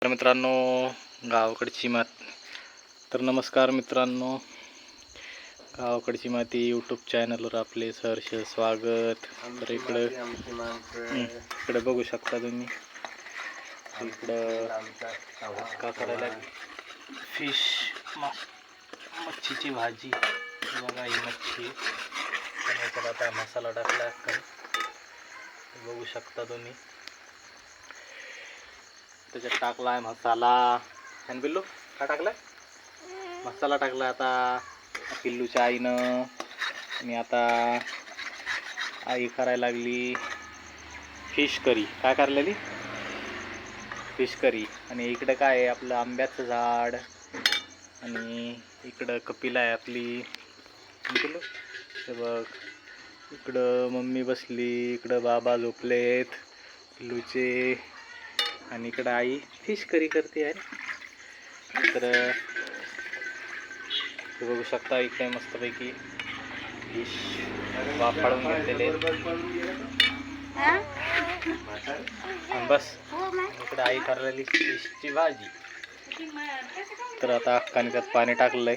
मित्रांनो, गावाकडची माती. तर नमस्कार मित्रांनो, गावाकडची माती यूट्यूब चॅनलवर आपले सहर्ष स्वागत. तर इकडे बघू शकता तुम्ही, इकडं का करायला फिश मच्छीची भाजी. बघा ही मच्छी, त्याच्यात आता मसाला टाकला बघू शकता तुम्ही. त्याच्यात टाकलाय मसाला. आणि पिल्लू काय टाकलाय? मसाला टाकला आता पिल्लूच्या आईनं. आणि आता आई करायला लागली फिश करी. काय करायला? Fish curry. आणि इकडं काय आहे, आपलं आंब्याचं झाड. आणि इकडं कपिला आहे आपली. पिल्लू हे बघ, इकडं मम्मी बसली, इकडं बाबा झोपलेत पिल्लूचे, आणि इकडं आई फिश करी करते आहे. तर हे बघू शकता, इकडे मस्तपैकी फिश वाफाळून घेतलेले. बस इकडे आई करायला फिशची भाजी. तर आता अक्काने त्यात पाणी टाकलंय.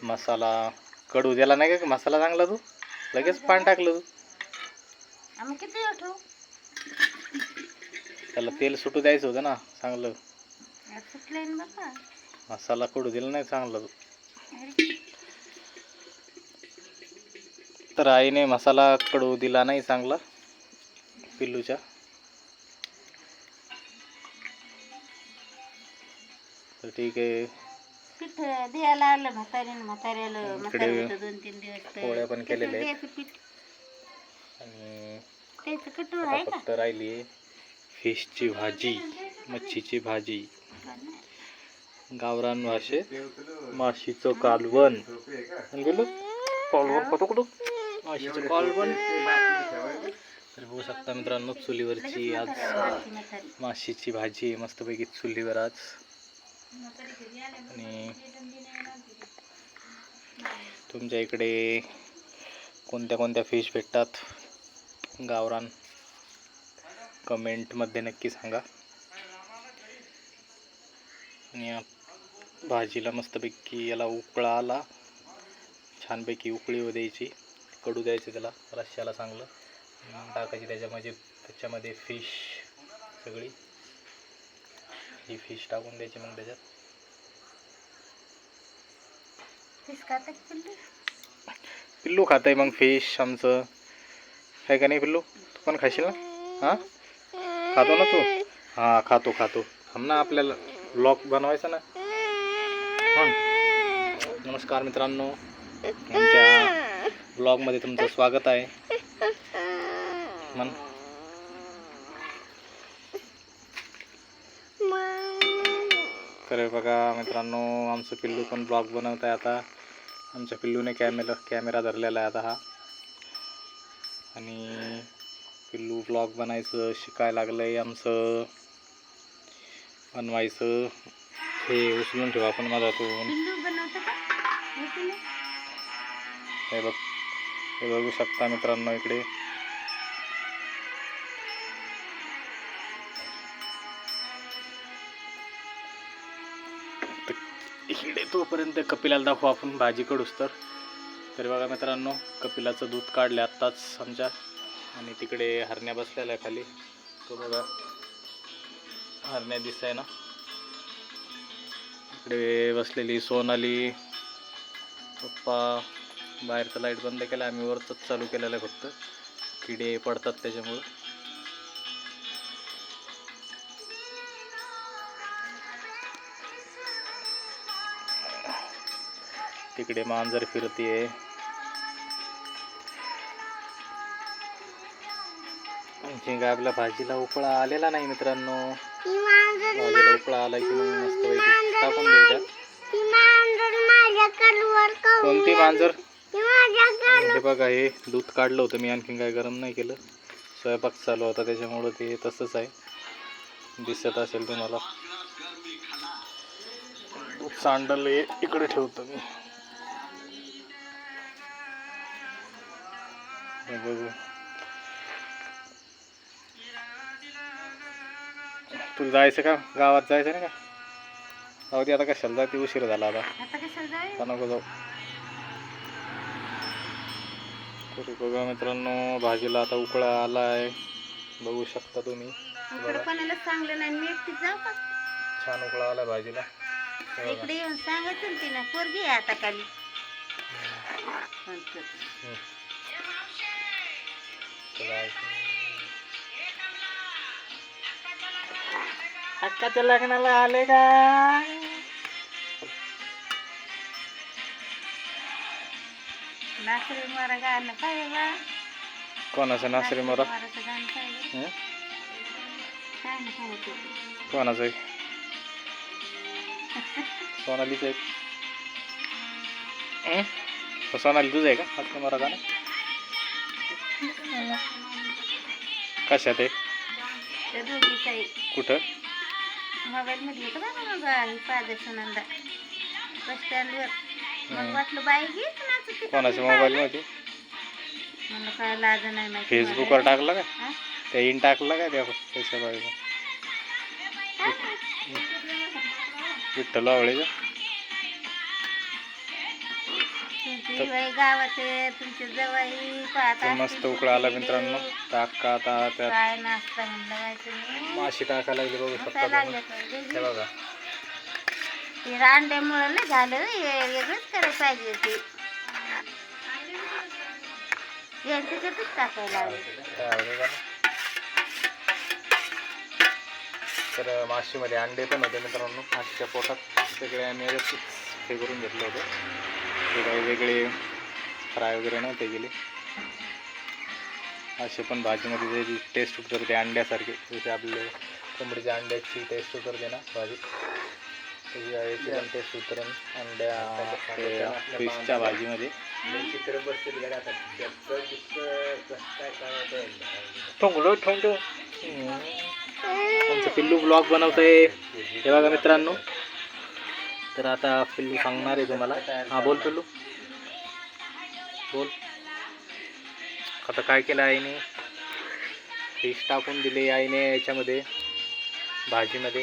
मसाला कडू द्याला नाही का मसाला चांगला, तू लगेच पाणी टाकलं. तू त्याला तेल सुटू द्यायचं होतं ना चांगलं. मसाला कडू दिला नाही चांगला तू. तर आईने मसाला कडू दिला नाही चांगला पिल्लूच्या. तर ठीक आहे. पोळ्या पण केलेल्या आहेत. आणि फक्त राहिली फिशची भाजी, मच्छीची भाजी. गावरान माशीचं कालवण. माशीचं कालवण. तर बघू शकता मित्रांनो, चुलीवरची आज माशीची भाजी मस्तपैकी चुलीवर आज. आणि तुमच्या इकडे कोणत्या कोणत्या फिश भेटतात गावरान, कमेंटमध्ये नक्की सांगा. आणि भाजीला मस्तपैकी याला उकळा आला, छानपैकी उकळी द्यायची, कडू द्यायचं त्याला रश्श्याला चांगलं. टाकायची त्याच्यामध्ये फिश सगळी. ही फिश टाकून द्यायची मग त्याच्यात. पिल्लू खाताय मग फिश आमचं, आहे का नाही पिल्लू? तू पण खाशील ना? हां खातो ना तू? हां खातो. थांब ना, आपल्याला व्लॉग बनवायचा ना. नमस्कार मित्रांनो, आमच्या ब्लॉगमध्ये तुमचं स्वागत आहे. मन तर बघा मित्रांनो, आमचं पिल्लू पण ब्लॉग बनवत आहे आता. आमच्या पिल्लूने कॅमेरा धरलेला आहे आता हा. आणि पिल्लू ब्लॉग बनायचं शिकायला लागलं आहे आमचं. बनवायचं हे उचलून ठेवा आपण माझ्यातून. हे बघू शकता मित्रांनो, इकडे तोपर्यंत कपिलाला दाखवू आपण भाजी कडूस तर बघा मित्रांनो, कपिलाचं दूध काढलं आत्ताच आमच्या. आणि तिकडे हरण्या बसलेला आहे खाली. तो बघा हरण्या दिसताय ना, इकडे बसलेली सोनाली. पप्पा बाहेरचं लाईट बंद केलं, आम्ही वरचंच चालू केलेलं आहे फक्त, किडे पडतात त्याच्यामुळं. तिकडे मांजर फिरते. आणखी काय आपल्या भाजीला उकळा आलेला नाही मित्रांनो. भाजीला उकळा आला की मग मस्त टाकून द्यायचा. कोणती मांजर? हे बघा, हे दूध काढलं होतं मी, आणखीन काय गरम नाही केलं. स्वयंपाक चालू होता त्याच्यामुळं ते तसंच आहे, दिसत असेल तुम्हाला. दूध सांडलं इकडे ठेवतो मी. बघू तुला जायचं का गावात जायचं नाही का? जाऊ दे आता कशाला जाते उशीर झाला आता. आता कशाला जाऊ? नको जाऊ. तरी बघा मित्रांनो भाजीला आता उकळा आलाय बघू शकता तुम्ही. इकडे कोणाला सांगलं नाही मी एकटीच जाऊ का? छान उकळा आलाय भाजीला. इकडे येऊन सांगायचं ना तिला पोरगी आहे आता खाली. अक्काच्या लग्नाला आले का? नासरी मोरा गाणं काय बा? कोणाचं नासरी मोरा? मोराचं गाणं काय बा? काय ना काय ते? कोणाचं आहे? सोनालीचं आहे. सोनाली तुझं आहे का नासरी मोरा गाणं? कशात आहे? त्या दोघीचं आहे. कुठं? मोबाईल मध्ये येतं बघा मग पादर सुनंदा बस स्टँडवर. मग वाटलं बाई घेत नाच. कोणाच्या मोबाईल मध्ये? मला काय लाज नाही माहिती. फेसबुकवर टाकलं का? हा? त्या इन टाकलं का त्याच्या बाईला? विठ्ठल आवळेचं. तुमची बाई गावात आहे, तुमच्या जवळ पाहता मस्त उकळा आला मित्रांनो. टाका आता त्यात काय नाश्ता म्हणलं काय तुम्ही? माशी टाकायला लागली बघू शकता लागले तुम्ही. हे बघा ते अंड्यामुळं नाही झालं वेगळंच करायला पाहिजे ते. त्याच्यातच टाकायला लागले. तर माशीमध्ये अंडे पण होते मित्रांनो. माशीच्या पोटात सगळे आम्ही हे करून घेतलं होतं. ते काही वेगळे फ्राय वगैरे नव्हते गेले. असे पण भाजीमध्ये जे टेस्ट उतरते अंड्यासारखे, जसे आपले कोंबडीच्या अंड्याची टेस्ट उतरते ना भाजी, तशी याची पण टेस्ट उतरून अंड्या फिशच्या भाजीमध्ये. आमचं पिल्लू ब्लॉग बनवतंय हे बघा मित्रांनो. तर आता पिल्लू सांगणार आहे तुम्हाला. हा बोल पिल्लू बोल. आता काय केलं आईने? फिश टाकून दिले आईने याच्यामध्ये भाजीमध्ये.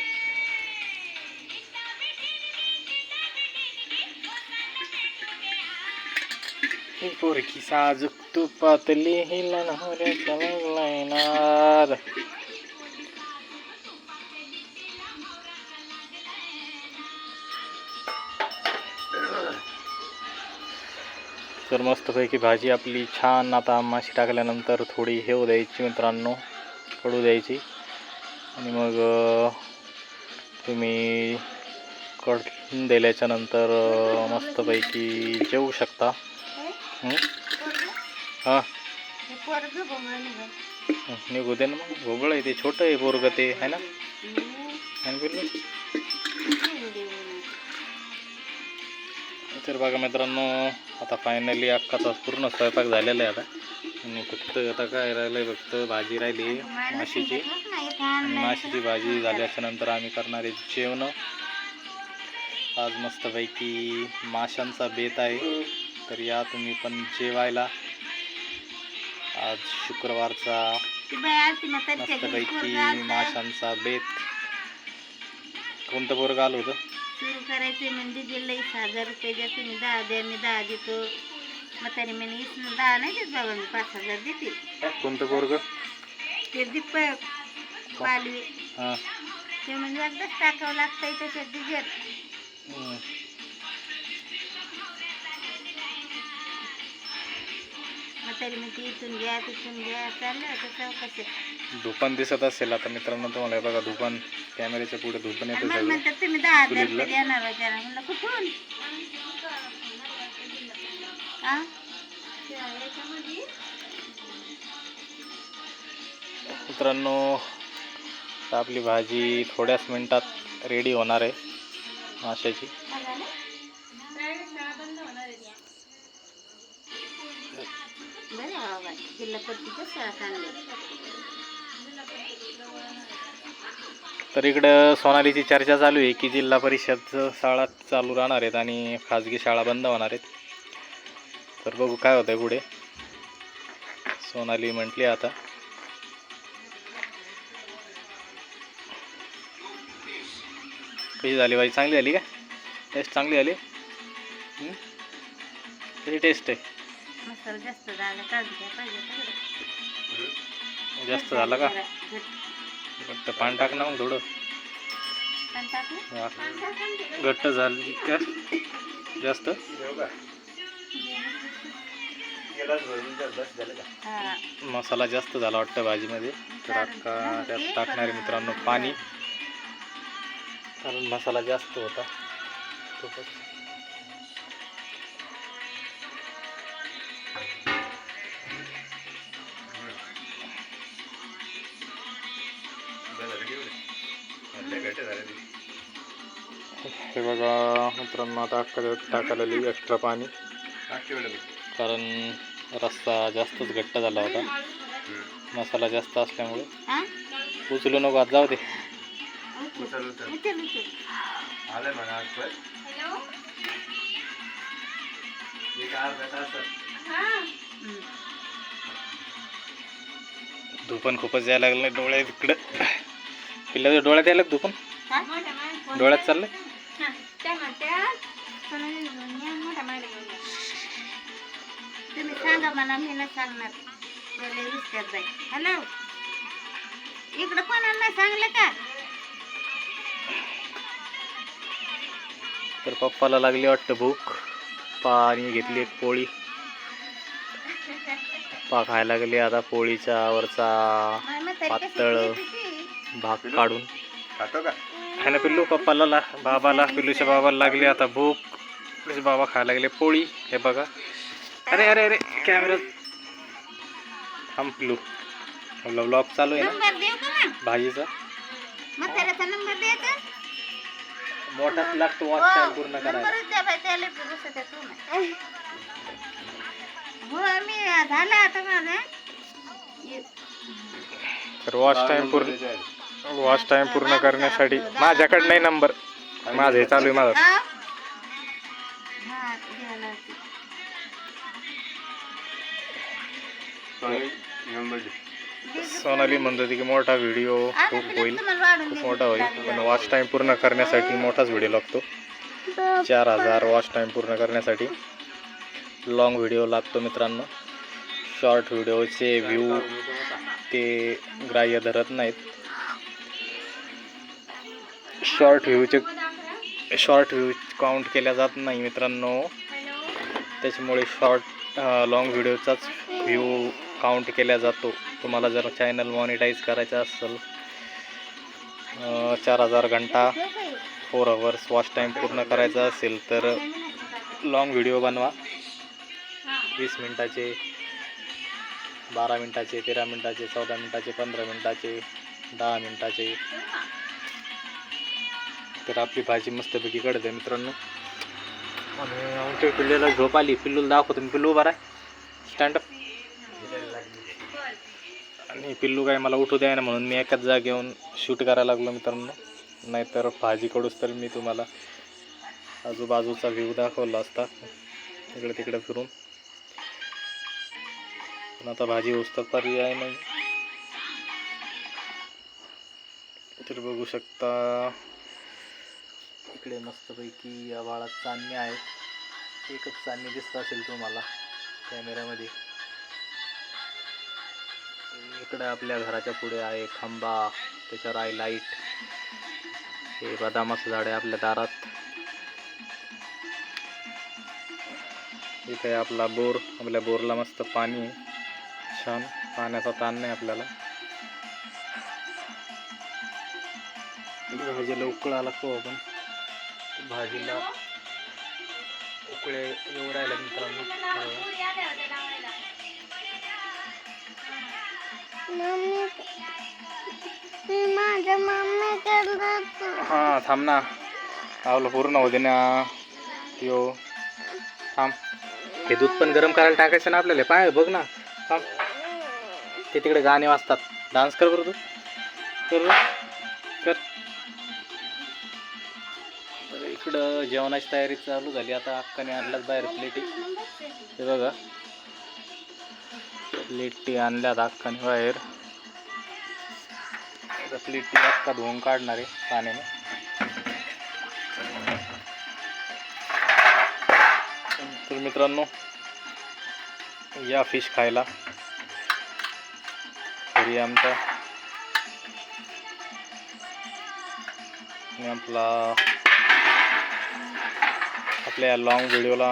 पोरकी साजूक तुपातली हिला नवऱ्याच्या लागलायनार. तर मस्तपैकी भाजी आपली छान. आता माशी टाकल्यानंतर थोडी हेऊ द्यायची मित्रांनो, कडू द्यायची. आणि मग तुम्ही कडून दिल्याच्या नंतर मस्तपैकी जेवू शकता. हां निघू दे ना मग. भोगळ आहे ते, छोटं आहे पोरगं ते आहे ना. तर बघा मित्रांनो आता फायनली अख्खाचा पूर्ण स्वयंपाक झालेला आहे आता. आणि फक्त आता काय राहिलं आहे, फक्त भाजी राहिली माशीची. आणि माशीची भाजी झाल्याच्या नंतर आम्ही करणार आहे जेवण. आज मस्तपैकी माशांचा बेत आहे, तर या तुम्ही पण जेवायला. आज शुक्रवारचा मस्तपैकी माशांचा बेत. कोणतं पोरगं आलं होतं? सुरू करायचं म्हणजे दिलं 1000 रुपये द्या तुम्ही, 10 द्या मी 10 देतो. म्हातारी म्हणे 10 नाही देत बाबा मी 5000 देते. कोणतं पोरगं? ते दीपक पालवे. हां ते म्हणजे एकदाच टाकावं लागतंय त्याच्यात डिझेल. म्हातारी म्हणते इथून घ्या तिथून घ्या, चाललं आता चौकशी. धुपण दिसत असेल आता मित्रांनो तुम्हाला. बघा धुपण, कॅमेऱ्याच्या पुढे धुपण येतं सगळं. म्हणतात तुम्ही 10,000 रुपये देणार होत्या ना. म्हणलं कुठून? मित्रांनो आपली भाजी थोड्याच मिनिटात रेडी होणार आहे माशाची. तर इकडं सोनालीची चर्चा चालू आहे की जिल्हा परिषद शाळा चालू राहणार आहेत आणि खाजगी शाळा बंद होणार आहेत. तर बघू काय होतं पुढे. सोनाली म्हटली आता कशी झाली भाजी? चांगली झाली का? टेस्ट चांगली झाली? कशी टेस्ट आहे? मसाला जास्त झाला काढून घ्या पाहिजे जास्त झाला का? फक्त पाणी टाक ना मग थोडं. हा. घट्ट झाली का जास्त? मसाला जास्त झाला वाटतं भाजीमध्ये, तर आता त्यात टाकणार आहे मित्रांनो पाणी, कारण मसाला जास्त होता खूपच. हे बघा मित्रांनो, आता टाकायला एक्स्ट्रा पाणी, कारण रस्सा जास्तच घट्ट झाला होता मसाला जास्त असल्यामुळे. उचलू नको, आज जाऊ दे. धुपण खूपच यायला लागलं डोळ्यात इकडं. पिल्लाच्या डोळ्यात यायला धुपण, डोळ्यात चाललंय. तुम्ही सांगा मला, मी नाही सांगणार. हॅलो, इकडं कोणाला नाही सांगलं का? तर पप्पाला लागली वाटतं भूक, पाणी घेतली एक पोळी, पप्पा खायला लागले आता पोळीच्या वरचा पातळ भाग काढून. है ना पिल्लू? पप्पाला बाबाला, पिल्लूच्या बाबाला लागली आता भूक, पिल्लूचे बाबा खायला लागले पोळी. हे बघा, अरे अरे अरे कॅमेरा थांब पिल्लू, व्लॉग चालू आहे ना नंबर देऊ का मग? भाजीचा. म्हाताऱ्याचा नंबर द्यायचा? मोठाच लागतो वॉच टाइम पूर्ण करायला. नंबरच द्या बाई, त्याला दुसरं द्यायचं नाही. हो, मी झालं आता माझं. तर वॉच टाइम पूर्ण करण्यासाठी माझ्याकडे नाही नंबर, माझं हे चालू आहे माझं. सोनाली म्हणत होती की मोठा व्हिडिओ खूप होईल, खूप मोठा होईल, पण वॉच टाइम पूर्ण करण्यासाठी मोठाच व्हिडिओ लागतो. 4000 वॉच टाइम पूर्ण करण्यासाठी लॉंग व्हिडिओ लागतो मित्रांनो. शॉर्ट व्हिडिओचे व्ह्यू ते ग्राह्य धरत नाहीत. शॉर्ट व्ह्यू काउंट केल्या जात नाही मित्रांनो, त्याच्यामुळे लॉंग व्हिडिओचाच व्ह्यू काउंट केला जातो. तुम्हाला जर चॅनल मॉनिटाईज करायचं असेल, 4000 घंटा 4 आवर्स वॉच टाईम पूर्ण करायचा असेल तर लॉंग व्हिडिओ बनवा. 20 मिनटाचे, 12 मिनटाचे, 13 मिनटाचे, 14 मिनटाचे, 15 मिनटाचे, 10 मिनटाचे. तर आपली भाजी मस्तपैकी कळते मित्रांनो. आणि आमच्या पिल्लूला झोप आली, पिल्लूला दाखवतो मी. पिल्लू बरा आहे, स्टँडअप. आणि पिल्लू काय मला उठू द्या ना, म्हणून मी एकाच जागेवरून शूट करायला लागलो मित्रांनो. नाहीतर भाजी कडूच तर मी तुम्हाला आजूबाजूचा व्ह्यू दाखवला असता इकडे तिकडे फिरून. पण आता भाजी होतं पर्याय नाही. तर बघू शकता इकडे मस्तपैकी आभाळात चांदणे आहेत. एकच चांदणी दिसत असेल तुम्हाला कॅमेऱ्यामध्ये. इकडे आपल्या घराच्या पुढे आहे खांबा, त्याच्यावर आहे लाईट. हे बदामाचं झाड आहे आपल्या दारात. इथे आपला बोर, आपल्या बोरला मस्त पाणी आहे, छान, पाण्याचा ताण नाही आपल्याला. भाजीला उकळा लागतो आपण, भाजीला उकळे येऊ राहिला मित्रांनो. हां थांब ना, आवलं पूर्ण होते ना. यो थांब, हे दूध पण गरम करायला टाकायचं ना आपल्याला. पाय बघ ना, थांब. ते तिकडे गाणे वाजतात, डान्स कर बरं तू, कर कर. तर इकडं जेवणाची तयारी चालू झाली आता. अक्काने आणल्यात बाहेर प्लेटी, हे बघा प्लेटी आणल्यात अक्काने बाहेर. प्लेटी अक्का धुवून काढणार आहे पाण्याने. तर मित्रांनो, या फिश खायला घरी आमच्या. आणि आपल्या लॉंग व्हिडिओला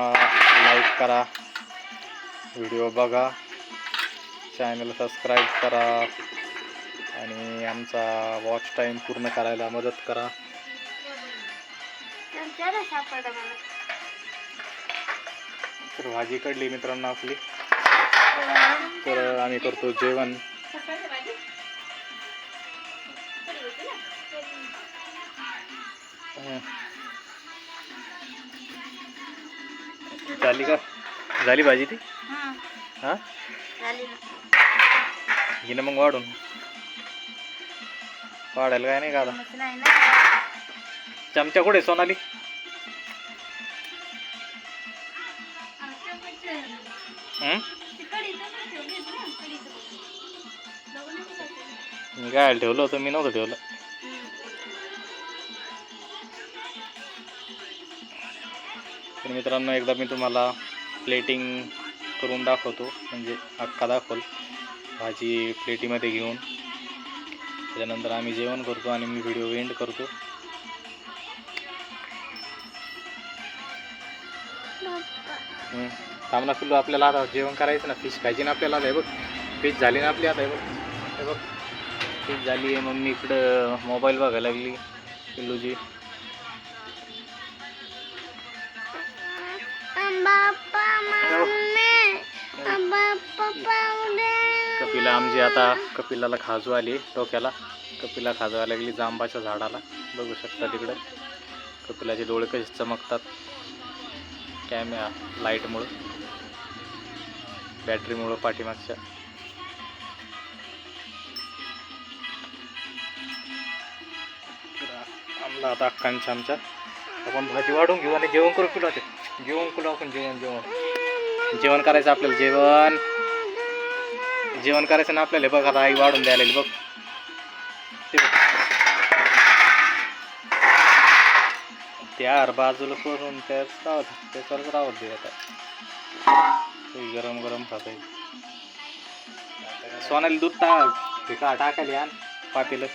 लाईक करा, व्हिडिओ बघा, चॅनल सबस्क्राईब करा आणि आमचा वॉच टाईम पूर्ण करायला मदत करा. तर भाजी काढली मित्रांनो आपली. तर आम्ही करतो जेवण. झाली का? झाली भाजी ती? हां घे ना मग वाढून. वाढायला काय नाही का आता. चमचा कुठे सोनाली? मी काय ठेवलं होतं, मी नव्हतं ठेवलं. तर मित्रांनो, एकदा मी तुम्हाला प्लेटिंग करून दाखवतो, म्हणजे अख्खा दाखवल भाजी प्लेटीमध्ये घेऊन. त्याच्यानंतर आम्ही जेवण करतो आणि मी व्हिडिओ एंड करतो. थांब ना पिल्लू, आपल्याला आता जेवण करायचं ना. फिश खायची ना आपल्याला. आता हे बघ, फिश झाली ना आपली. आता हे बघ फिश झाली आहे. मम्मी इकडं मोबाईल बघायला लागली पिल्लूजी. कपिला आमची आता, कपिलाला खाजू आली डोक्याला. कपिला खाजवायला लागली जांबाच्या झाडाला. बघू शकता तिकडं कपिलाचे डोळे कसे चमकतात कॅमेरा लाईटमुळं, बॅटरीमुळं पाठीमागच्या. आमला आता अक्कांच्या आमच्या आपण भाजी वाढून घेऊ आणि जेवण करू. पिलो ते जेवण आपण जेवण करायचं आपल्याला. जेवण करायचं ना आपल्याला. बघ आता आई वाढून द्यायला बघ. त्या बाजूला करून त्याच्यावरच राहत दे. आता गरम गरम खात. सोनाली दूध टाकायला आण पातेलं.